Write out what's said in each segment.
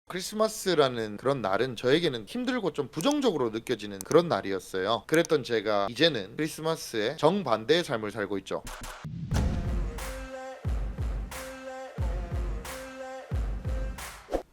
크리스마스라는 그런 날은 저에게는 힘들고 좀 부정적으로 느껴지는 그런 날이었어요. 그랬던 제가 이제는 크리스마스의 정반대의 삶을 살고 있죠.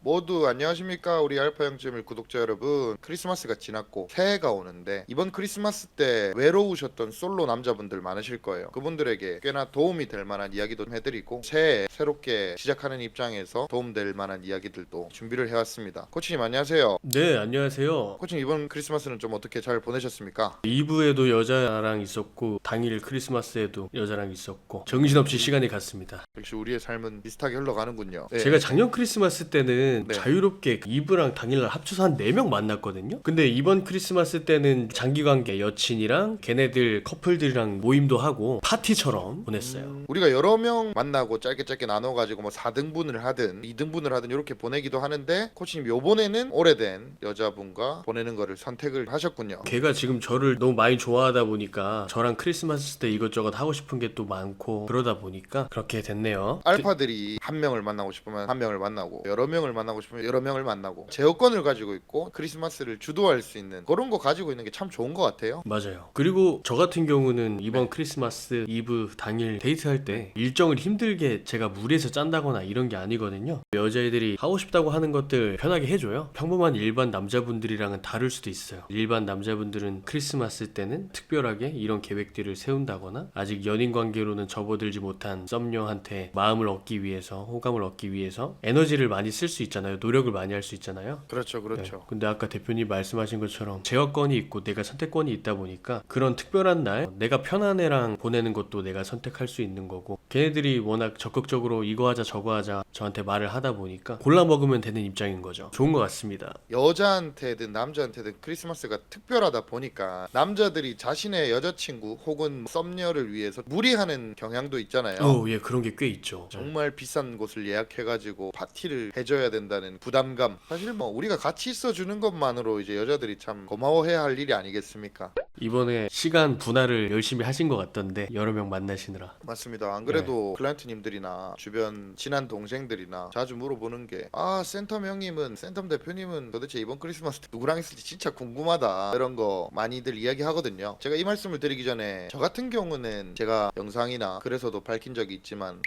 모두 안녕하십니까, 우리 알파 영점일 구독자 여러분. 크리스마스가 지났고 새해가 오는데, 이번 크리스마스 때 외로우셨던 솔로 남자분들 많으실 거예요. 그분들에게 꽤나 도움이 될 만한 이야기도 좀 해드리고, 새해 새롭게 시작하는 입장에서 도움될 만한 이야기들도 준비를 해왔습니다. 코치님 안녕하세요. 네, 안녕하세요. 코치님, 이번 크리스마스는 좀 어떻게 잘 보내셨습니까? 이브에도 여자랑 있었고 당일 크리스마스에도 여자랑 있었고 정신없이 시간이 갔습니다. 역시 우리의 삶은 비슷하게 흘러가는군요. 네. 제가 작년 크리스마스 때는 네. 자유롭게 이브랑 당일날 합쳐서 한 4명 만났거든요. 근데 이번 크리스마스 때는 장기관계 여친이랑 걔네들 커플들이랑 모임도 하고 파티처럼 보냈어요. 우리가 여러 명 만나고 짧게 나눠가지고 뭐 4등분을 하든 2등분을 하든 이렇게 보내기도 하는데, 코치님 요번에는 오래된 여자분과 보내는 거를 선택을 하셨군요. 걔가 지금 저를 너무 많이 좋아하다 보니까 저랑 크리스마스 때 이것저것 하고 싶은 게 또 많고 그러다 보니까 그렇게 됐네요. 알파들이 한 명을 만나고 싶으면 한 명을 만나고, 여러 명을 만나고 싶으면 여러 명을 만나고, 제어권을 가지고 있고 크리스마스를 주도할 수 있는 그런 거 가지고 있는 게 참 좋은 것 같아요. 맞아요. 그리고 저 같은 경우는 이번 크리스마스 이브 당일 데이트할 때 일정을 힘들게 제가 무리해서 짠다거나 이런 게 아니거든요. 여자애들이 하고 싶다고 하는 것들 편하게 해줘요. 평범한 일반 남자분들이랑은 다를 수도 있어요. 일반 남자분들은 크리스마스 때는 특별하게 이런 계획들을 세운다거나 아직 연인 관계로는 접어들지 못한 썸녀한테 마음을 얻기 위해서, 호감을 얻기 위해서 에너지를 많이 쓸 수 있잖아요. 노력을 많이 할 수 있잖아요. 그렇죠, 네. 그렇죠. 근데 아까 대표님 말씀하신 것처럼 제어권이 있고 내가 선택권이 있다 보니까 그런 특별한 날 내가 편한 애랑 보내는 것도 내가 선택할 수 있는 거고, 걔네들이 워낙 적극적으로 이거 하자 저거 하자 저한테 말을 하다 보니까 골라 먹으면 되는 입장인 거죠. 좋은 것 같습니다. 여자한테든 남자한테든 크리스마스가 특별하다 보니까 남자들이 자신의 여자친구 혹은 썸녀를 위해서 무리하는 경향도 있잖아요. 예, 그런 게 꽤 있죠. 정말 비싼 곳을 예약해가지고 파티를 해줘야 된다는 부담감. 사실 뭐 우리가 같이 있어주는 것만으로 이제 여자들이 참 고마워해야 할 일이 아니겠습니까? 이번에 시간 분할을 열심히 하신 것 같던데 여러 명 만나시느라. 맞습니다. 안 그래도 클라이언트님들이나 주변 친한 동생들이나 자주 물어보는 게, 센텀 형님은, 센텀 대표님은 도대체 이번 크리스마스 때 누구랑 있을지 진짜 궁금하다, 이런 거 많이들 이야기하거든요. 제가 이 말씀을 드리기 전에, 저 같은 경우는 제가 영상이나 글에서도 밝힌 적이 있지만,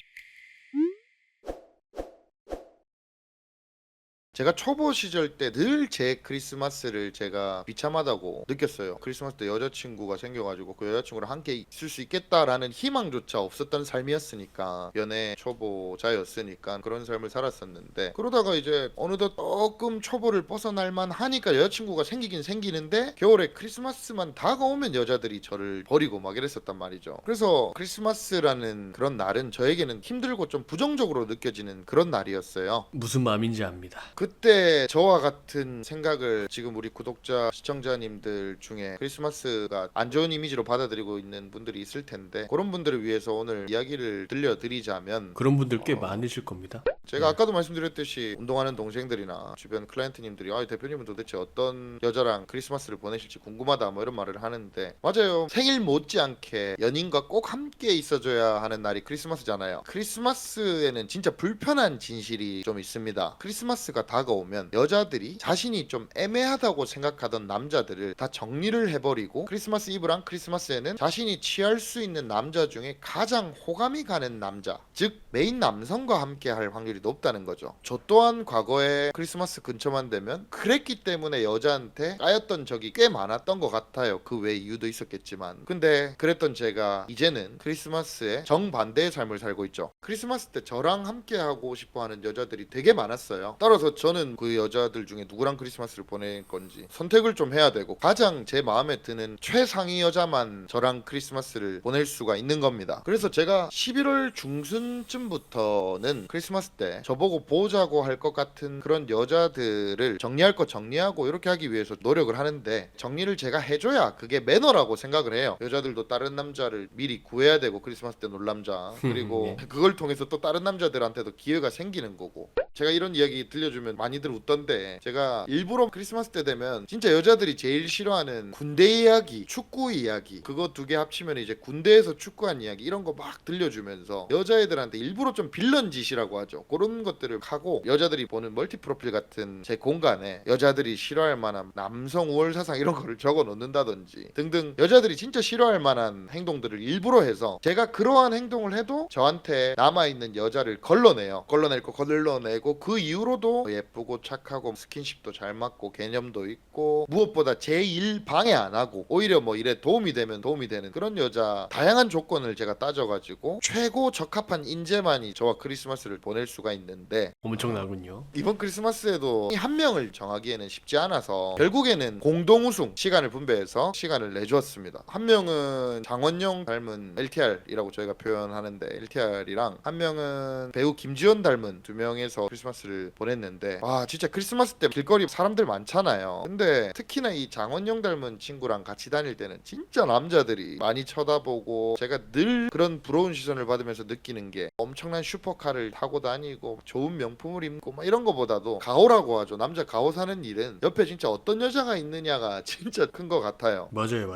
제가 초보 시절 때 늘 제 크리스마스를 제가 비참하다고 느꼈어요. 크리스마스 때 여자친구가 생겨가지고 그 여자친구랑 함께 있을 수 있겠다라는 희망조차 없었던 삶이었으니까, 연애 초보자였으니까 그런 삶을 살았었는데, 그러다가 이제 어느덧 조금 초보를 벗어날만 하니까 여자친구가 생기긴 생기는데, 겨울에 크리스마스만 다가오면 여자들이 저를 버리고 막 이랬었단 말이죠. 그래서 크리스마스라는 그런 날은 저에게는 힘들고 좀 부정적으로 느껴지는 그런 날이었어요. 무슨 마음인지 압니다. 그때 저와 같은 생각을 지금 우리 구독자 시청자님들 중에 크리스마스가 안 좋은 이미지로 받아들이고 있는 분들이 있을 텐데, 그런 분들을 위해서 오늘 이야기를 들려드리자면, 그런 분들 꽤 많으실 겁니다. 제가 아까도 말씀드렸듯이 운동하는 동생들이나 주변 클라이언트님들이, 대표님은 도대체 어떤 여자랑 크리스마스를 보내실지 궁금하다, 뭐 이런 말을 하는데, 맞아요. 생일 못지않게 연인과 꼭 함께 있어줘야 하는 날이 크리스마스잖아요. 크리스마스에는 진짜 불편한 진실이 좀 있습니다. 크리스마스가 다가오면 여자들이 자신이 좀 애매하다고 생각하던 남자들을 다 정리를 해버리고, 크리스마스 이브랑 크리스마스에는 자신이 취할 수 있는 남자 중에 가장 호감이 가는 남자, 즉 메인 남성과 함께 할 확률이 높다는 거죠. 저 또한 과거에 크리스마스 근처만 되면 그랬기 때문에 여자한테 까였던 적이 꽤 많았던 것 같아요. 그 외 이유도 있었겠지만. 근데 그랬던 제가 이제는 크리스마스의 정반대의 삶을 살고 있죠. 크리스마스 때 저랑 함께 하고 싶어 하는 여자들이 되게 많았어요. 따라서 저는 그 여자들 중에 누구랑 크리스마스를 보낼 건지 선택을 좀 해야 되고, 가장 제 마음에 드는 최상위 여자만 저랑 크리스마스를 보낼 수가 있는 겁니다. 그래서 제가 11월 중순쯤부터는 크리스마스 때 저보고 보자고 할 것 같은 그런 여자들을 정리할 거 정리하고 이렇게 하기 위해서 노력을 하는데, 정리를 제가 해줘야 그게 매너라고 생각을 해요. 여자들도 다른 남자를 미리 구해야 되고, 크리스마스 때 놀 남자, 그리고 그걸 통해서 또 다른 남자들한테도 기회가 생기는 거고, 제가 이런 이야기 들려주면 많이들 웃던데, 제가 일부러 크리스마스 때 되면 진짜 여자들이 제일 싫어하는 군대 이야기, 축구 이야기, 그거 두 개 합치면 이제 군대에서 축구한 이야기 이런 거 막 들려주면서 여자애들한테 일부러 좀 빌런 짓이라고 하죠. 그런 것들을 하고 여자들이 보는 멀티 프로필 같은 제 공간에 여자들이 싫어할 만한 남성 우월 사상 이런 거를 적어 놓는다든지 등등 여자들이 진짜 싫어할 만한 행동들을 일부러 해서, 제가 그러한 행동을 해도 저한테 남아있는 여자를 걸러내고 그 이후로도 예쁘고 착하고 스킨십도 잘 맞고 개념도 있고 무엇보다 제 일 방해 안 하고 오히려 뭐 일에 도움이 되면 도움이 되는 그런 여자, 다양한 조건을 제가 따져가지고 최고 적합한 인재만이 저와 크리스마스를 보낼 수가 있는데, 엄청나군요. 이번 크리스마스에도 한 명을 정하기에는 쉽지 않아서 결국에는 공동 우승 시간을 분배해서 시간을 내주었습니다. 한 명은 장원영 닮은 LTR이라고 저희가 표현하는데 LTR이랑, 한 명은 배우 김지원 닮은 두 명에서 크리스마스를 보냈는데, 와 진짜 크리스마스 때 길거리 사람들 많잖아요. 근데 특히나 이 장원영 닮은 친구랑 같이 다닐 때는 진짜 남자들이 많이 쳐다보고, 제가 늘 그런 부러운 시선을 받으면서 느끼는 게, 엄청난 슈퍼카를 타고 다니고 좋은 명품을 입고 막 이런 거보다도 가오라고 하죠. 남자 가오 사는 일은 옆에 진짜 어떤 여자가 있느냐가 진짜 큰 것 같아요. 맞아요.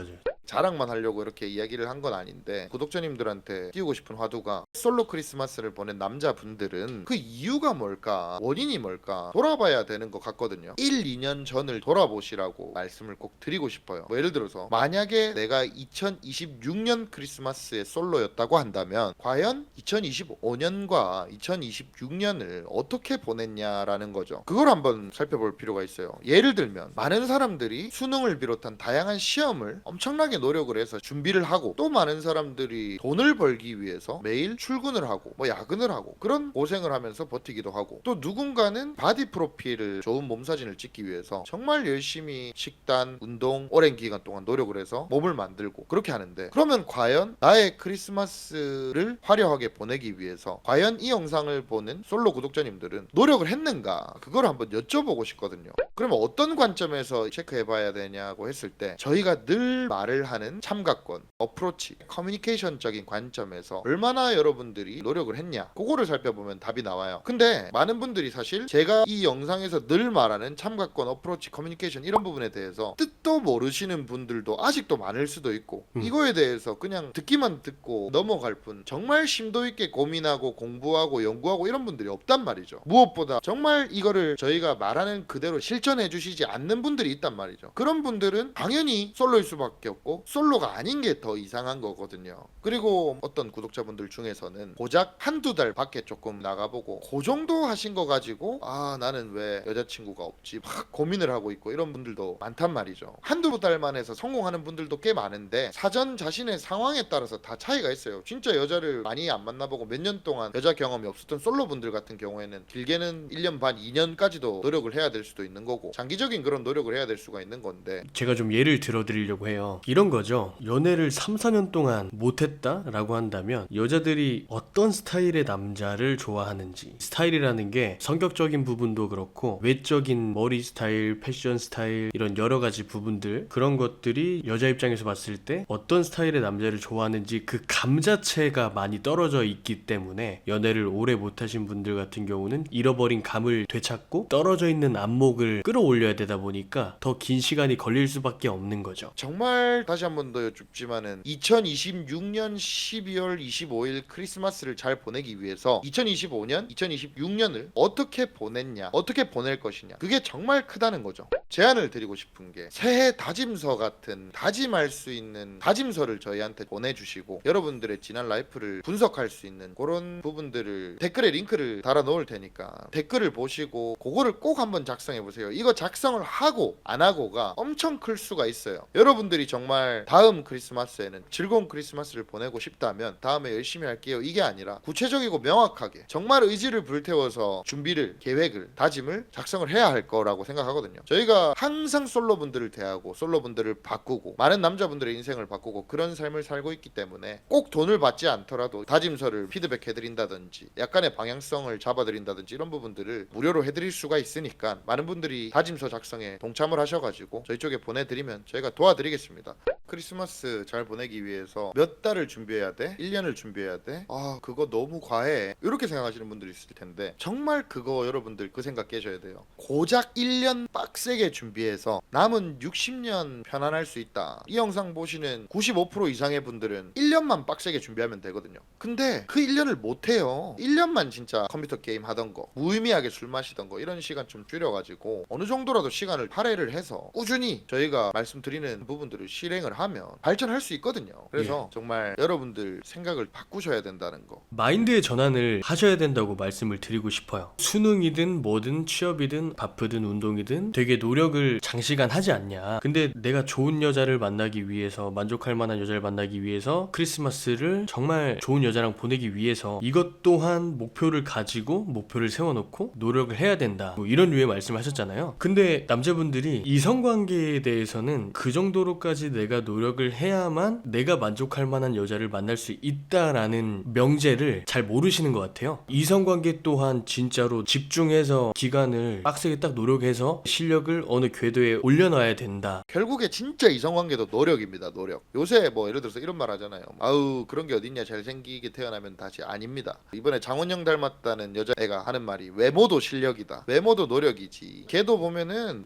자랑만 하려고 이렇게 이야기를 한 건 아닌데, 구독자님들한테 띄우고 싶은 화두가, 솔로 크리스마스를 보낸 남자분들은 그 이유가 뭘까, 원인이 뭘까 돌아봐야 되는 것 같거든요. 1, 2년 전을 돌아보시라고 말씀을 꼭 드리고 싶어요. 뭐 예를 들어서 만약에 내가 2026년 크리스마스에 솔로였다고 한다면 과연 2025년과 2026년을 어떻게 보냈냐라는 거죠. 그걸 한번 살펴볼 필요가 있어요. 예를 들면 많은 사람들이 수능을 비롯한 다양한 시험을 엄청나게 노력을 해서 준비를 하고, 또 많은 사람들이 돈을 벌기 위해서 매일 출근을 하고 뭐 야근을 하고 그런 고생을 하면서 버티기도 하고, 또 누군가는 바디 프로필을 좋은 몸 사진을 찍기 위해서 정말 열심히 식단, 운동 오랜 기간 동안 노력을 해서 몸을 만들고 그렇게 하는데, 그러면 과연 나의 크리스마스를 화려하게 보내기 위해서 과연 이 영상을 보는 솔로 구독자님들은 노력을 했는가, 그걸 한번 여쭤보고 싶거든요. 그러면 어떤 관점에서 체크해 봐야 되냐고 했을 때, 저희가 늘 말을 하는 참가권, 어프로치, 커뮤니케이션적인 관점에서 얼마나 여러분들이 노력을 했냐, 그거를 살펴보면 답이 나와요. 근데 많은 분들이 사실 제가 이 영상에서 늘 말하는 참가권, 어프로치, 커뮤니케이션 이런 부분에 대해서 뜻도 모르시는 분들도 아직도 많을 수도 있고, 이거에 대해서 그냥 듣기만 듣고 넘어갈 뿐 정말 심도 있게 고민하고 공부하고 연구하고 이런 분들이 없단 말이죠. 무엇보다 정말 이거를 저희가 말하는 그대로 실천해 주시지 않는 분들이 있단 말이죠. 그런 분들은 당연히 솔로일 수밖에 없고 솔로가 아닌 게 더 이상한 거거든요. 그리고 어떤 구독자분들 중에서는 고작 한두 달 밖에 조금 나가보고 그 정도 하신 거 가지고 나는 왜 여자친구가 없지 막 고민을 하고 있고 이런 분들도 많단 말이죠. 한두 달만 해서 성공하는 분들도 꽤 많은데, 사전 자신의 상황에 따라서 다 차이가 있어요. 진짜 여자를 많이 안 만나보고 몇 년 동안 여자 경험이 없었던 솔로 분들 같은 경우에는 길게는 1년 반, 2년까지도 노력을 해야 될 수도 있는 거고, 장기적인 그런 노력을 해야 될 수가 있는 건데, 제가 좀 예를 들어드리려고 해요. 이런 거죠. 연애를 3, 4년 동안 못했다라고 한다면 여자들이 어떤 스타일의 남자를 좋아하는지, 스타일이라는 게 성격적인 부분도 그렇고 외적인 머리 스타일, 패션 스타일 이런 여러 가지 부분들, 그런 것들이 여자 입장에서 봤을 때 어떤 스타일의 남자를 좋아하는지 그 감 자체가 많이 떨어져 있기 때문에 연애를 오래 못하신 분들 같은 경우는 잃어버린 감을 되찾고 떨어져 있는 안목을 끌어올려야 되다 보니까 더 긴 시간이 걸릴 수밖에 없는 거죠. 정말 다시 한 번 더 여쭙지만은 2026년 12월 25일 크리스마스를 잘 보내기 위해서 2025년, 2026년을 어떻게 보냈냐, 어떻게 보낼 것이냐, 그게 정말 크다는 거죠. 제안을 드리고 싶은 게, 새해 다짐서 같은 다짐할 수 있는 다짐서를 저희한테 보내주시고 여러분들의 지난 라이프를 분석할 수 있는 그런 부분들을 댓글에 링크를 달아 놓을 테니까 댓글을 보시고 그거를 꼭 한번 작성해 보세요. 이거 작성을 하고 안 하고가 엄청 클 수가 있어요. 여러분들이 정말 다음 크리스마스에는 즐거운 크리스마스를 보내고 싶다면 다음에 열심히 할게요 이게 아니라, 구체적이고 명확하게 정말 의지를 불태워서 준비를, 계획을, 다짐을 작성을 해야 할 거라고 생각하거든요. 저희가 항상 솔로분들을 대하고 솔로분들을 바꾸고 많은 남자분들의 인생을 바꾸고 그런 삶을 살고 있기 때문에, 꼭 돈을 받지 않더라도 다짐서를 피드백해드린다든지 약간의 방향성을 잡아드린다든지 이런 부분들을 무료로 해드릴 수가 있으니까, 많은 분들이 다짐서 작성에 동참을 하셔가지고 저희 쪽에 보내드리면 저희가 도와드리겠습니다. 크리스마스 잘 보내기 위해서 몇 달을 준비해야 돼? 1년을 준비해야 돼? 아 그거 너무 과해 이렇게 생각하시는 분들이 있을 텐데 정말 그거 여러분들 그 생각 깨셔야 돼요. 고작 1년 빡세게 준비해서 남은 60년 편안할 수 있다. 이 영상 보시는 95% 이상의 분들은 1년만 빡세게 준비하면 되거든요. 근데 그 1년을 못해요. 1년만 진짜 컴퓨터 게임 하던 거, 무의미하게 술 마시던 거 이런 시간 좀 줄여가지고 어느 정도라도 시간을 할애를 해서 꾸준히 저희가 말씀드리는 부분들을 실행을 하면 발전할 수 있거든요. 그래서 정말 여러분들 생각을 바꾸셔야 된다는 거. 마인드의 전환을 하셔야 된다고 말씀을 드리고 싶어요. 수능이든 뭐든 취업이든 바쁘든 운동이든 되게 노력을 장시간 하지 않냐. 근데 내가 좋은 여자를 만나기 위해서, 만족할 만한 여자를 만나기 위해서 크리스마스를 정말 좋은 여자랑 보내기 위해서 이것 또한 목표를 가지고 목표를 세워놓고 노력을 해야 된다. 뭐 이런 류의 말씀을 하셨잖아요. 근데 남자분들이 이성관계에 대해서는 그 정도로까지 내가 노력을 해야만 내가 만족할 만한 여자를 만날 수 있다라는 명제를 잘 모르시는 것 같아요. 이성관계 또한 진짜로 집중해서 기간을 빡세게 딱 노력해서 실력을 어느 궤도에 올려놔야 된다. 결국에 진짜 이성관계도 노력입니다. 노력. 요새 뭐 예를 들어서 이런 말 하잖아요. 아우 그런 게 어딨냐, 잘생기게 태어나면 다시. 아닙니다. 이번에 장원영 닮았다는 여자애가 하는 말이 외모도 실력이다. 외모도 노력이지. 걔도 보면은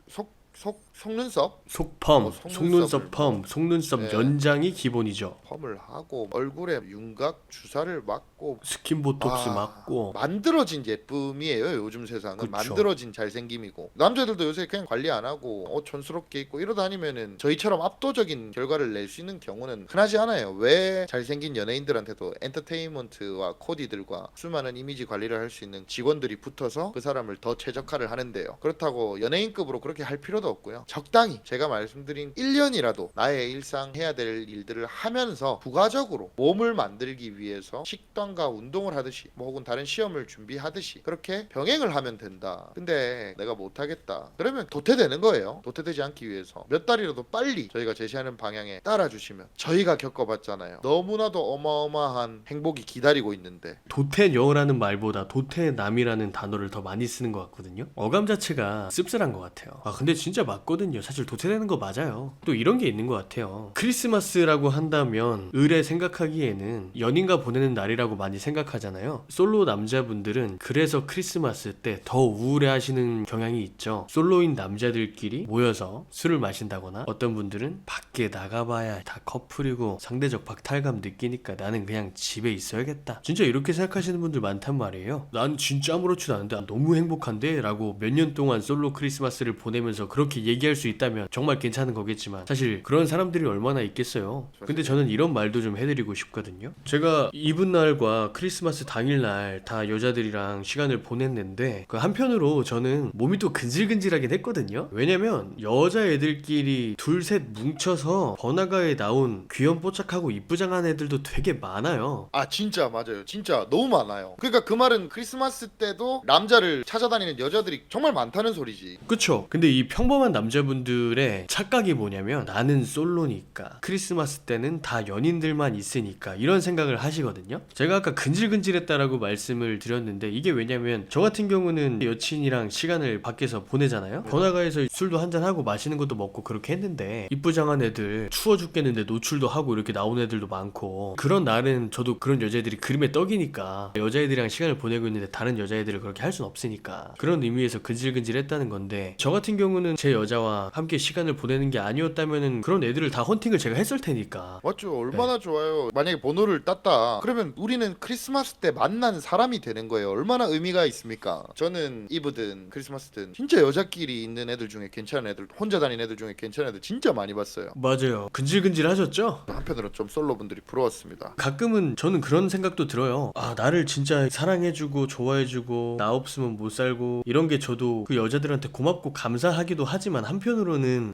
속눈썹 속펌, 속눈썹을 속눈썹 펌, 속눈썹 네. 연장이 기본이죠. 펌을 하고 얼굴에 윤곽 주사를 맞고 스킨 보톡스 맞고. 만들어진 예쁨이에요. 요즘 세상은 그쵸. 만들어진 잘생김이고, 남자들도 요새 그냥 관리 안 하고 옷 촌스럽게 입고 이러다니면은 저희처럼 압도적인 결과를 낼 수 있는 경우는 흔하지 않아요. 왜 잘생긴 연예인들한테도 엔터테인먼트와 코디들과 수많은 이미지 관리를 할 수 있는 직원들이 붙어서 그 사람을 더 최적화를 하는데요. 그렇다고 연예인급으로 그렇게 할 필요도 없고요. 적당히 제가 말씀드린 1년이라도 나의 일상 해야 될 일들을 하면서 부가적으로 몸을 만들기 위해서 식단과 운동을 하듯이 뭐 혹은 다른 시험을 준비하듯이 그렇게 병행을 하면 된다. 근데 내가 못하겠다 그러면 도태되는 거예요. 도태되지 않기 위해서 몇 달이라도 빨리 저희가 제시하는 방향에 따라주시면, 저희가 겪어봤잖아요. 너무나도 어마어마한 행복이 기다리고 있는데. 도태녀라는 말보다 도태남이라는 단어를 더 많이 쓰는 것 같거든요. 어감 자체가 씁쓸한 것 같아요. 근데 진짜 맞거든요. 사실 도태되는 거 맞아요. 또 이런 게 있는 것 같아요. 크리스마스라고 한다면 을에 생각하기에는 연인과 보내는 날이라고 많이 생각하잖아요. 솔로 남자분들은 그래서 크리스마스 때 더 우울해하시는 경향이 있죠. 솔로인 남자들끼리 모여서 술을 마신다거나, 어떤 분들은 밖에 나가봐야 다 커플이고 상대적 박탈감 느끼니까 나는 그냥 집에 있어야겠다. 진짜 이렇게 생각하시는 분들 많단 말이에요. 난 진짜 아무렇지도 않은데 너무 행복한데? 라고 몇 년 동안 솔로 크리스마스를 보내면서 그렇게 얘기할 수 있다면 정말 괜찮은 거겠지만 사실 그런 사람들이 얼마나 있겠어요. 근데 저는 이런 말도 좀 해드리고 싶거든요. 제가 이브날과 크리스마스 당일날 다 여자들이랑 시간을 보냈는데 그 한편으로 저는 몸이 또 근질근질하긴 했거든요. 왜냐면 여자애들끼리 둘셋 뭉쳐서 번화가에 나온 귀염뽀짝하고 이쁘장한 애들도 되게 많아요. 아 진짜 맞아요. 진짜 너무 많아요. 그러니까 그 말은 크리스마스 때도 남자를 찾아다니는 여자들이 정말 많다는 소리지. 그쵸. 근데 이 평범한 남자분들의 착각이 뭐냐면 나는 솔로니까 크리스마스 때는 다 연인들만 있으니까 이런 생각을 하시거든요. 제가 아까 근질근질했다라고 말씀을 드렸는데 이게 왜냐면 저 같은 경우는 여친이랑 시간을 밖에서 보내잖아요. 번화가에서 술도 한잔하고 맛있는 것도 먹고 그렇게 했는데 이쁘장한 애들 추워 죽겠는데 노출도 하고 이렇게 나온 애들도 많고, 그런 날은 저도 그런 여자애들이 그림의 떡이니까 여자애들이랑 시간을 보내고 있는데 다른 여자애들을 그렇게 할 순 없으니까 그런 의미에서 근질근질했다는 건데, 저 같은 경우는 제 여자와 함께 시간을 보내는 게 아니었다면은 그런 애들을 다 헌팅을 제가 했을 테니까. 맞죠. 얼마나 좋아요. 만약에 번호를 땄다 그러면 우리는 크리스마스 때 만난 사람이 되는 거예요. 얼마나 의미가 있습니까? 저는 이브든 크리스마스든 진짜 여자끼리 있는 애들 중에 괜찮은 애들, 혼자 다니는 애들 중에 괜찮은 애들 진짜 많이 봤어요. 맞아요. 근질근질 하셨죠? 한편으로는 좀 솔로분들이 부러웠습니다. 가끔은 저는 그런 생각도 들어요. 나를 진짜 사랑해주고 좋아해주고 나 없으면 못 살고 이런 게 저도 그 여자들한테 고맙고 감사하기도 하지만 한편으로는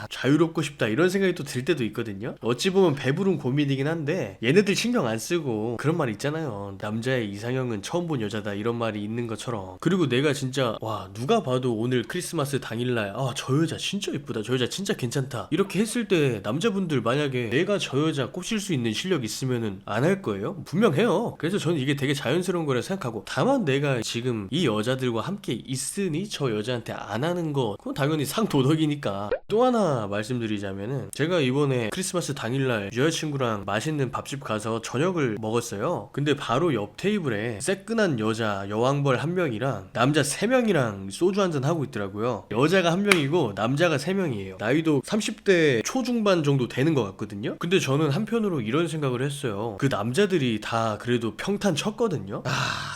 자유롭고 싶다 이런 생각이 또 들 때도 있거든요. 어찌 보면 배부른 고민이긴 한데 얘네들 신경 안 쓰고 그런 말 있잖아요. 남자의 이상형은 처음 본 여자다 이런 말이 있는 것처럼. 그리고 내가 진짜 누가 봐도 오늘 크리스마스 당일날 저 여자 진짜 예쁘다, 저 여자 진짜 괜찮다 이렇게 했을 때 남자분들 만약에 내가 저 여자 꼽실 수 있는 실력 있으면은 안 할 거예요? 분명 해요. 그래서 저는 이게 되게 자연스러운 거라 생각하고, 다만 내가 지금 이 여자들과 함께 있으니 저 여자한테 안 하는 거 그건 당연히 이번이 상도덕이니까. 또 하나 말씀드리자면은 제가 이번에 크리스마스 당일날 여자친구랑 맛있는 밥집 가서 저녁을 먹었어요. 근데 바로 옆 테이블에 새끈한 여자 여왕벌 한 명이랑 남자 3명이랑 소주 한잔 하고 있더라고요. 여자가 1명이고 남자가 3명이에요. 나이도 30대 초중반 정도 되는 것 같거든요. 근데 저는 한편으로 이런 생각을 했어요. 그 남자들이 다 그래도 평탄 쳤거든요.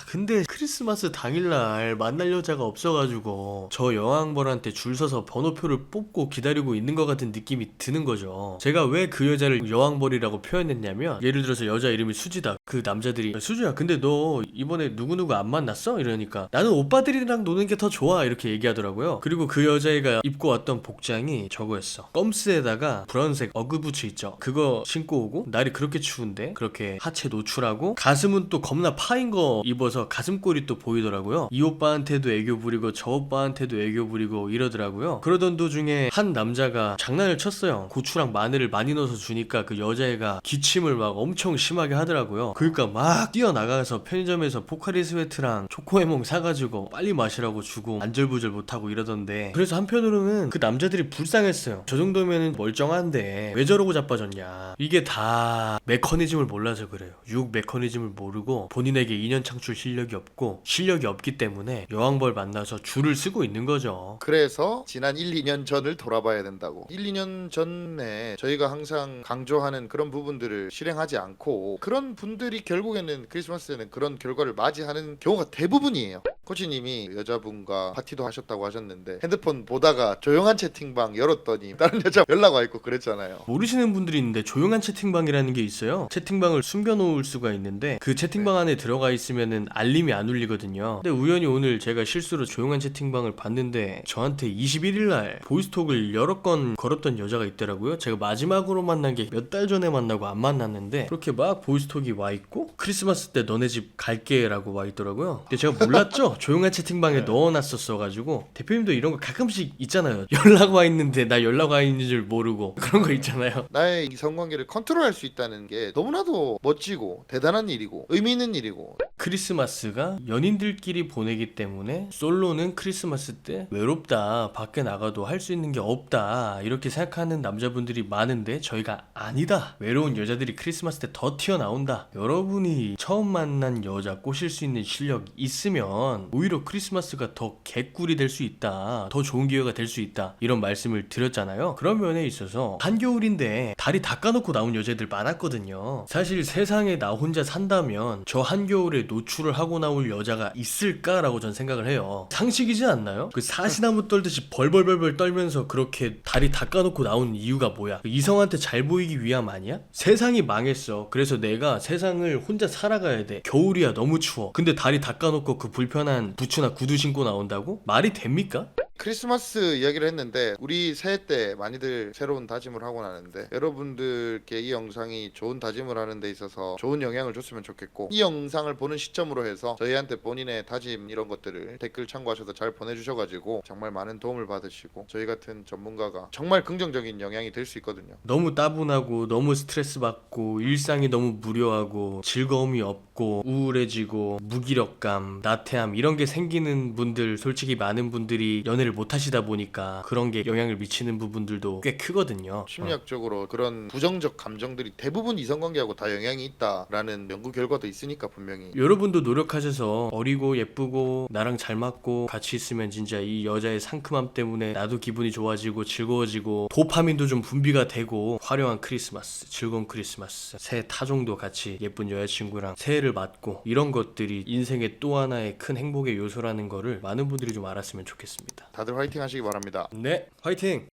근데 크리스마스 당일날 만날 여자가 없어가지고 저 여왕벌한테 줄 서서 번호표를 뽑고 기다리고 있는 것 같은 느낌이 드는 거죠. 제가 왜 그 여자를 여왕벌이라고 표현했냐면, 예를 들어서 여자 이름이 수지다. 그 남자들이 수지야 근데 너 이번에 누구누구 안 만났어? 이러니까 나는 오빠들이랑 노는 게 더 좋아 이렇게 얘기하더라고요. 그리고 그 여자애가 입고 왔던 복장이 저거였어. 껌스에다가 브라운색 어그부츠 있죠, 그거 신고 오고, 날이 그렇게 추운데 그렇게 하체 노출하고 가슴은 또 겁나 파인 거 입어서 가슴골이 또 보이더라고요. 이 오빠한테도 애교 부리고 저 오빠한테도 애교 부리고 이러더라고요. 그러던 도중에 한 남자가 장난을 쳤어요. 고추랑 마늘을 많이 넣어서 주니까 그 여자애가 기침을 막 엄청 심하게 하더라고요. 그러니까 막 뛰어나가서 편의점에서 포카리 스웨트랑 초코에몽 사가지고 빨리 마시라고 주고 안절부절 못하고 이러던데, 그래서 한편으로는 그 남자들이 불쌍했어요. 저 정도면은 멀쩡한데 왜 저러고 자빠졌냐. 이게 다 메커니즘을 몰라서 그래요. 유혹 메커니즘을 모르고 본인에게 인연 창출 실력이 없고, 실력이 없기 때문에 여왕벌 만나서 줄을 쓰고 있는 거죠. 그래서 지난 1, 2년 전을 돌아봐야 된다고. 1, 2년 전에 저희가 항상 강조하는 그런 부분들을 실행하지 않고, 그런 분들이 결국에는 크리스마스에는 그런 결과를 맞이하는 경우가 대부분이에요. 코치님이 여자분과 파티도 하셨다고 하셨는데 핸드폰 보다가 조용한 채팅방 열었더니 다른 여자 연락 와 있고 그랬잖아요. 모르시는 분들이 있는데 조용한 채팅방이라는 게 있어요. 채팅방을 숨겨놓을 수가 있는데 그 채팅방 안에 들어가 있으면은 알림이 안 울리거든요. 근데 우연히 오늘 제가 실수로 조용한 채팅방을 봤는데 저한테 21일날 보이스톡을 여러 건 걸었던 여자가 있더라고요. 제가 마지막으로 만난 게 몇 달 전에 만나고 안 만났는데 그렇게 막 보이스톡이 와 있고, 크리스마스 때 너네 집 갈게 라고 와 있더라고요. 근데 제가 몰랐죠. 조용한 채팅방에 넣어놨었어가지고. 대표님도 이런 거 가끔씩 있잖아요. 연락 와 있는데 나 연락 와 있는 줄 모르고 그런 거 있잖아요. 나의 이성관계를 컨트롤할 수 있다는 게 너무나도 멋지고 대단한 일이고 의미 있는 일이고. 크리스마스가 연인들끼리 보내기 때문에 솔로는 크리스마스 때 외롭다, 밖에 나가도 할 수 있는 게 없다 이렇게 생각하는 남자분들이 많은데, 저희가 아니다, 외로운 여자들이 크리스마스 때 더 튀어나온다. 여러분이 처음 만난 여자 꼬실 수 있는 실력 있으면 오히려 크리스마스가 더 개꿀이 될 수 있다, 더 좋은 기회가 될 수 있다, 이런 말씀을 드렸잖아요. 그런 면에 있어서 한겨울인데 다리 닦아놓고 나온 여자들 많았거든요. 사실 세상에 나 혼자 산다면 저 한겨울에 노출을 하고 나올 여자가 있을까라고 전 생각을 해요. 상식이지 않나요? 그 사시나무 떨듯이 벌벌벌벌 떨면서 그렇게 다리 닦아놓고 나온 이유가 뭐야? 이성한테 잘 보이기 위함 아니야? 세상이 망했어. 그래서 내가 세상을 혼자 살아가야 돼. 겨울이야, 너무 추워. 근데 다리 닦아놓고 그 불편한 부츠나 구두 신고 나온다고? 말이 됩니까? 크리스마스 이야기를 했는데 우리 새해 때 많이들 새로운 다짐을 하고 나는데, 여러분들께 이 영상이 좋은 다짐을 하는 데 있어서 좋은 영향을 줬으면 좋겠고, 이 영상을 보는 시점으로 해서 저희한테 본인의 다짐 이런 것들을 댓글 참고하셔서 잘 보내주셔가지고 정말 많은 도움을 받으시고 저희 같은 전문가가 정말 긍정적인 영향이 될 수 있거든요. 너무 따분하고 너무 스트레스 받고 일상이 너무 무료하고 즐거움이 없고 우울해지고 무기력감, 나태함 이런 게 생기는 분들, 솔직히 많은 분들이 연애를 못 하시다 보니까 그런 게 영향을 미치는 부분들도 꽤 크거든요. 심리학적으로 그런 부정적 감정들이 대부분 이성관계하고 다 영향이 있다라는 연구 결과도 있으니까 분명히. 여러분도 노력하셔서 어리고 예쁘고 나랑 잘 맞고 같이 있으면 진짜 이 여자의 상큼함 때문에 나도 기분이 좋아지고 즐거워지고 도파민도 좀 분비가 되고, 화려한 크리스마스, 즐거운 크리스마스, 새해 타종도 같이 예쁜 여자친구랑 새해를 맞고, 이런 것들이 인생의 또 하나의 큰 행복의 요소라는 거를 많은 분들이 좀 알았으면 좋겠습니다. 다들 화이팅 하시기 바랍니다. 네, 화이팅!